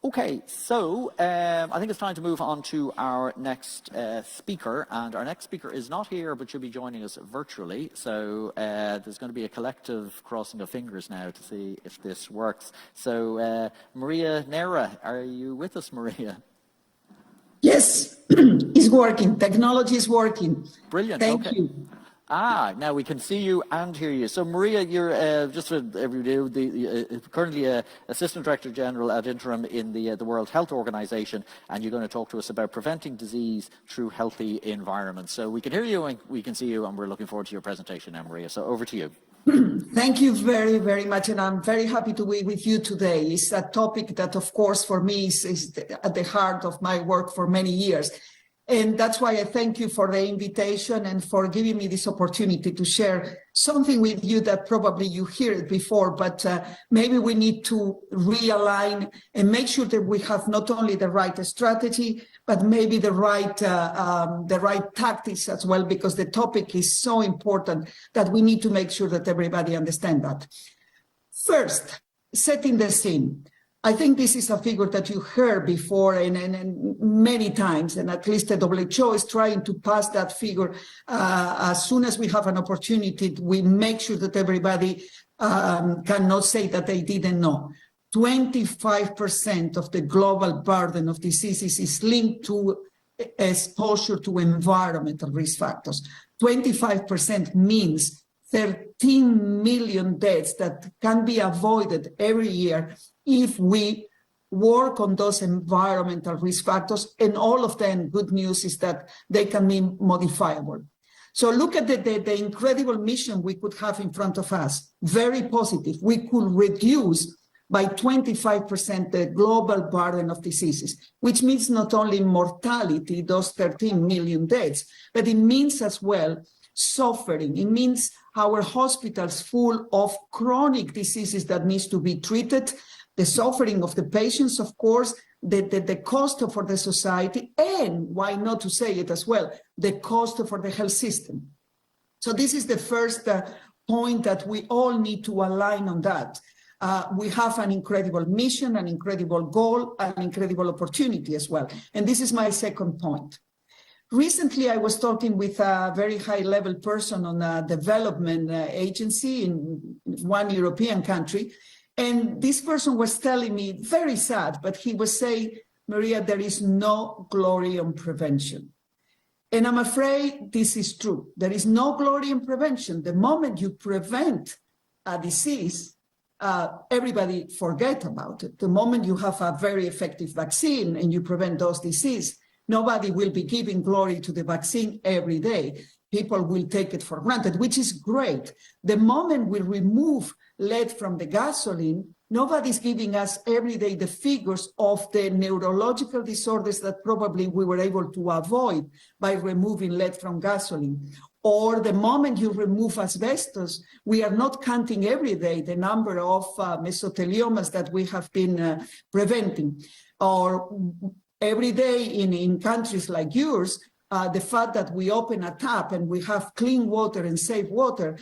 Okay, so I think it's time to move on to our next speaker, and our next speaker is not here, but she'll be joining us virtually. So there's going to be a collective crossing of fingers now to see if this works. So Maria Neira, are you with us, Maria? Yes, it's working. Technology is working. Brilliant. Thank you. Now we can see you and hear you. So Maria, you're just for everybody, currently Assistant Director General ad interim in the World Health Organization, and you're going to talk to us about preventing disease through healthy environments. So we can hear you and we can see you, and we're looking forward to your presentation now, Maria. So over to you. Thank you very, very much, and I'm very happy to be with you today. It's a topic that, of course, for me is at the heart of my work for many years. And that's why I thank you for the invitation and for giving me this opportunity to share something with you that probably you hear it before, but maybe we need to realign and make sure that we have not only the right strategy, but maybe the right tactics as well, because the topic is so important that we need to make sure that everybody understands that. First, setting the scene. I think this is a figure that you heard before and many times, and at least the WHO is trying to pass that figure. As soon as we have an opportunity, we make sure that everybody cannot say that they didn't know. 25% of the global burden of diseases is linked to exposure to environmental risk factors. 25% means 13 million deaths that can be avoided every year if we work on those environmental risk factors, and all of them, good news is that they can be modifiable. So look at the incredible mission we could have in front of us. Very positive. We could reduce by 25% the global burden of diseases, which means not only mortality, those 13 million deaths, but it means as well suffering. It means our hospitals full of chronic diseases that needs to be treated, the suffering of the patients, of course, the cost for the society, and why not to say it as well, the cost for the health system. So this is the first point that we all need to align on that. We have an incredible mission, an incredible goal, an incredible opportunity as well. And this is my second point. Recently, I was talking with a very high-level person on a development agency in one European country, and this person was telling me, very sad, but he was saying, Maria, there is no glory on prevention. And I'm afraid this is true. There is no glory in prevention. The moment you prevent a disease, everybody forget about it. The moment you have a very effective vaccine and you prevent those diseases, nobody will be giving glory to the vaccine every day. People will take it for granted, which is great. The moment we remove lead from the gasoline, nobody's giving us every day the figures of the neurological disorders that probably we were able to avoid by removing lead from gasoline. Or the moment you remove asbestos, we are not counting every day the number of mesotheliomas that we have been preventing. Or every day in countries like yours, the fact that we open a tap and we have clean water and safe water,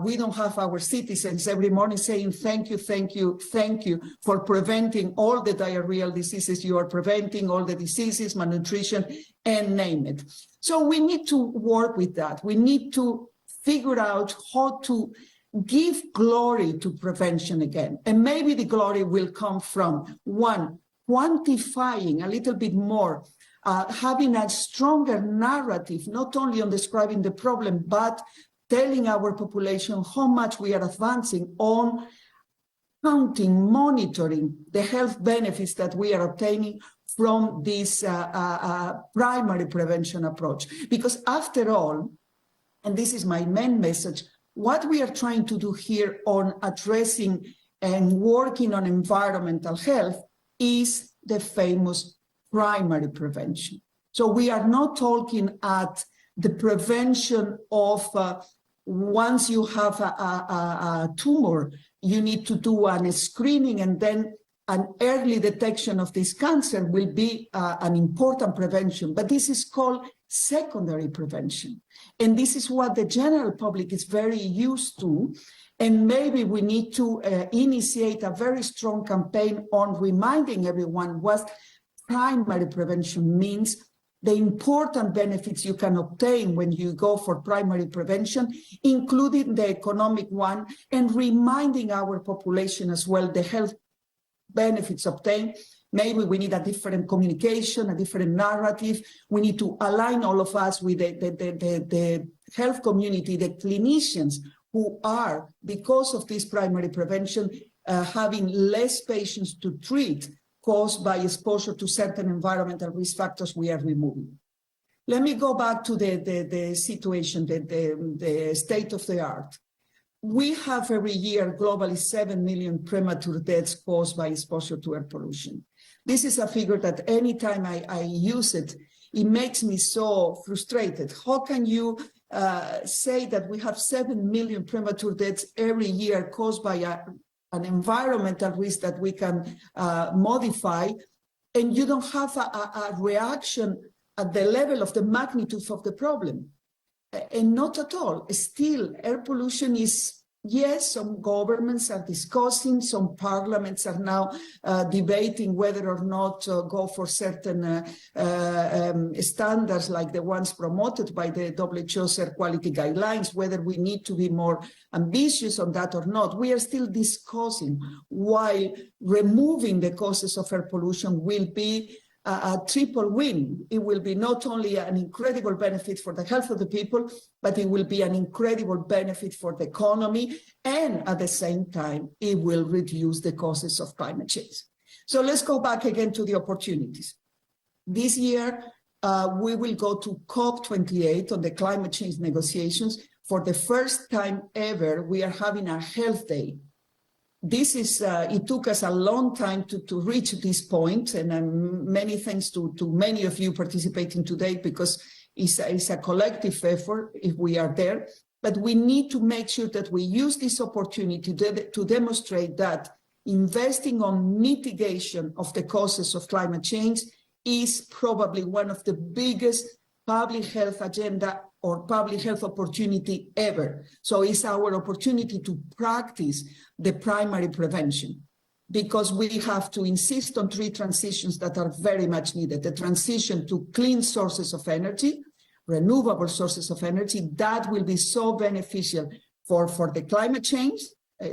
we don't have our citizens every morning saying, thank you, thank you, thank you for preventing all the diarrheal diseases you are preventing, all the diseases, malnutrition, and name it. So we need to work with that. We need to figure out how to give glory to prevention again. And maybe the glory will come from, one, quantifying a little bit more, having a stronger narrative, not only on describing the problem, but telling our population how much we are advancing on counting, monitoring the health benefits that we are obtaining from this primary prevention approach. Because after all, and this is my main message, what we are trying to do here on addressing and working on environmental health is the famous primary prevention. So we are not talking at the prevention of once you have a tumor, you need to do a screening, and then an early detection of this cancer will be an important prevention. But this is called secondary prevention. And this is what the general public is very used to. And maybe we need to initiate a very strong campaign on reminding everyone what primary prevention means, the important benefits you can obtain when you go for primary prevention, including the economic one, and reminding our population as well the health benefits obtained. Maybe we need a different communication, a different narrative. We need to align all of us with the health community, the clinicians who are, because of this primary prevention, having less patients to treat caused by exposure to certain environmental risk factors we are removing. Let me go back to the situation, the state of the art. We have every year globally 7 million premature deaths caused by exposure to air pollution. This is a figure that anytime I use it, it makes me so frustrated. How can you say that we have 7 million premature deaths every year caused by an environmental risk that we can modify, and you don't have a reaction at the level of the magnitude of the problem? And not at all. Still, air pollution is, yes, some governments are discussing, some parliaments are now debating whether or not go for certain standards like the ones promoted by the WHO's air quality guidelines, whether we need to be more ambitious on that or not. We are still discussing, while removing the causes of air pollution will be a triple win. It will be not only an incredible benefit for the health of the people, but it will be an incredible benefit for the economy, and at the same time, it will reduce the causes of climate change. So let's go back again to the opportunities. This year, we will go to COP28 on the climate change negotiations. For the first time ever, we are having a health day. This is, it took us a long time to reach this point, and many thanks to many of you participating today, because it's a collective effort if we are there. But we need to make sure that we use this opportunity to demonstrate that investing on mitigation of the causes of climate change is probably one of the biggest public health agenda or public health opportunity ever. So it's our opportunity to practice the primary prevention, because we have to insist on 3 transitions that are very much needed. The transition to clean sources of energy, renewable sources of energy, that will be so beneficial for the climate change,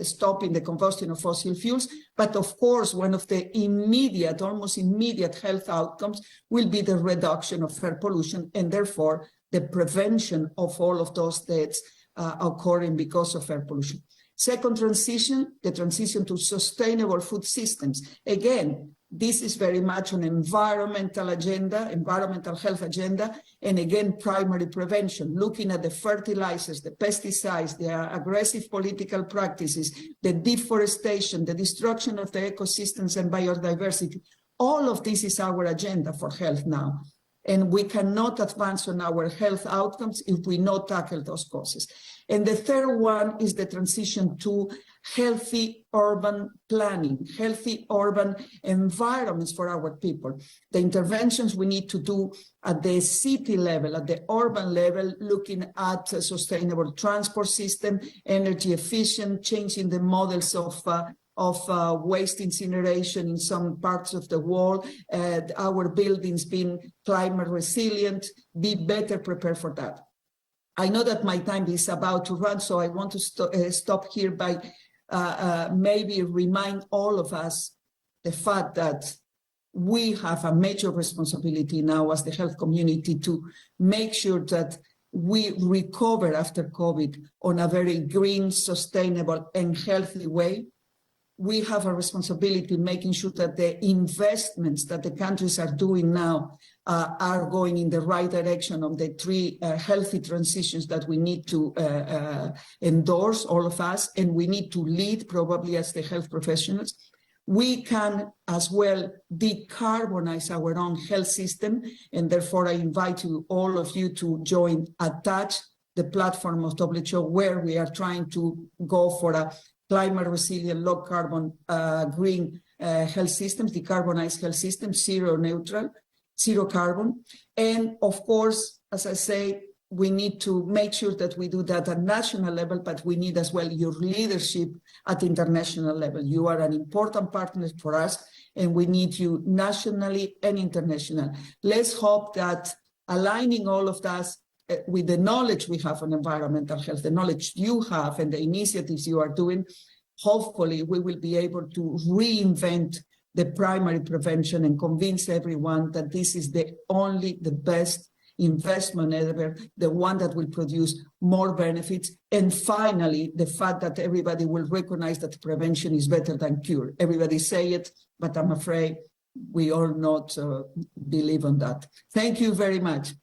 stopping the combustion of fossil fuels. But of course, one of the immediate, almost immediate health outcomes will be the reduction of air pollution, and therefore the prevention of all of those deaths occurring because of air pollution. Second transition, the transition to sustainable food systems. Again, this is very much an environmental agenda, environmental health agenda, and again, primary prevention, looking at the fertilizers, the pesticides, the aggressive political practices, the deforestation, the destruction of the ecosystems and biodiversity. All of this is our agenda for health now. And we cannot advance on our health outcomes if we not tackle those causes. And the third one is the transition to healthy urban planning, healthy urban environments for our people. The interventions we need to do at the city level, at the urban level, looking at a sustainable transport system, energy efficient, changing the models of waste incineration in some parts of the world, our buildings being climate resilient, be better prepared for that. I know that my time is about to run, so I want to stop here by maybe remind all of us the fact that we have a major responsibility now as the health community to make sure that we recover after COVID on a very green, sustainable, and healthy way. We have a responsibility making sure that the investments that the countries are doing now are going in the right direction on the 3 healthy transitions that we need to endorse, all of us, and we need to lead probably as the health professionals. We can as well decarbonize our own health system, and therefore I invite you, all of you, to join ATTACH, the platform of WHO, where we are trying to go for a climate resilient, low carbon, green health systems, decarbonized health systems, zero neutral, zero carbon. And of course, as I say, we need to make sure that we do that at national level, but we need as well your leadership at international level. You are an important partner for us, and we need you nationally and international. Let's hope that aligning all of that with the knowledge we have on environmental health, the knowledge you have and the initiatives you are doing, hopefully we will be able to reinvent the primary prevention and convince everyone that this is the best investment ever, the one that will produce more benefits. And finally, the fact that everybody will recognize that prevention is better than cure. Everybody say it, but I'm afraid we all not believe on that. Thank you very much.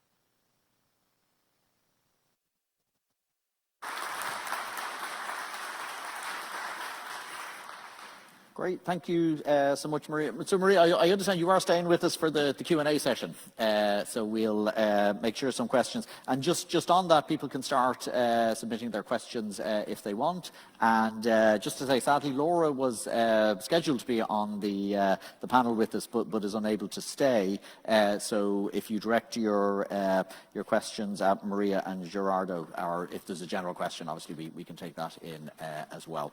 Great, thank you so much, Maria. So, Maria, I understand you are staying with us for the Q&A session. So we'll make sure some questions. And just on that, people can start submitting their questions if they want. And just to say, sadly, Laura was scheduled to be on the panel with us, but is unable to stay. So if you direct your questions at Maria and Gerardo, or if there's a general question, obviously we can take that in as well.